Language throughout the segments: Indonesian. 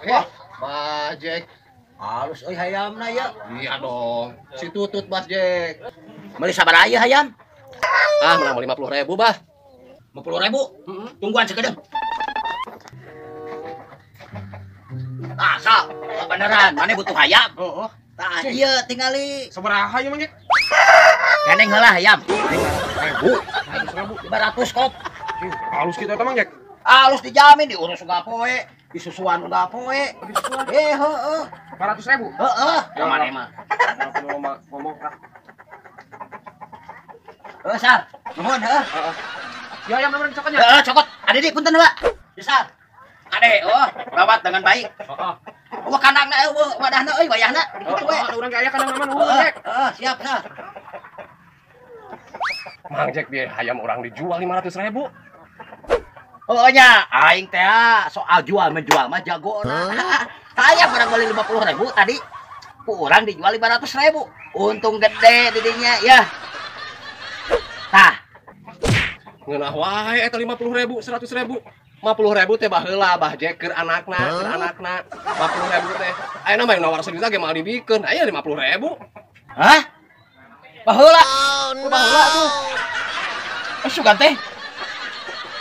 Wah, Bajek. Halus euy hayamna ya. Iya dong. Si Tutut Mas Jek. Meuli sabaraha ieu hayam? Ah, menang 50.000, Bah. 50.000. Tungguan sakedeung. Asa, beneran, mana butuh hayam? Oh, oh. Tah ieu tingali Sabaraha ieu mah, Jek? keneng heula hayam. 100.000. 500 kop. Halus kita eta Mang Jek. Halus dijamin diurus enggak poe, disusuan enggak poe. Heeh. 400.000. Heeh. Ya, Mana mah? Ngomong kah? Sar. Nuhun heuh. Heeh. Ya, yang bener cokotnya. Heeh, cokot. Ade di punten heula. Sar. Ade, rawat dengan baik. Heeh. Wah kandangna wadahna euy wayahna. Kitu we. Ada urang kaya kadang nama nuhun, Jek. Siap, Sar. Mang Jek dia hayam orang dijual 500.000. Oh nya, aing teh soal jual menjual mah jagona. Saya barang beli 50.000 tadi. Kurang dijual 500.000. Untung gede didinya ya. Tah, Ngeunah wae eta 50.000, 100.000. 50.000 teh baheula Bah Jek keur anakna, 50.000 teh. Ayeuna mah nawar sejuta ge mal dibikeun. Aya 50.000. hah? Baheula. Baheula tuh. Sugan teh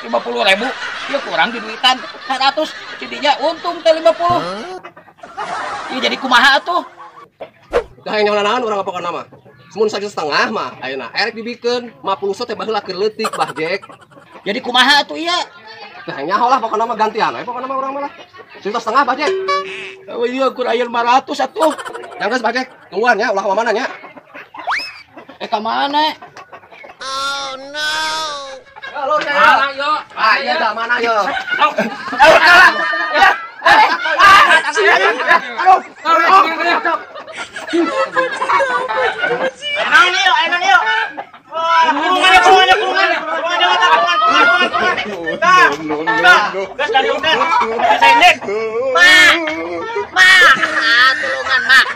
50.000. Ya kurang di duitan 100. Jadinya untung teh 50. Ieu jadi kumaha tuh? Dah yang naon urang apa kana mah? Semun 1,5 mah ayeuna erek dibikeun 50 teh baheula keur leutik Bah Jek. Jadi kumaha tuh ieu? Tah nyaho lah pokona mah gantian we pokona mah urang mah lah. 1,5 Bah Jek. Oh iya kur aya 500 atuh. Yang geus Bah Jek, tungguan ya ulah ka mana nya. Ka mana? Halo, mana yo? Ah, iya dah mana yo? Tulungan, Mak.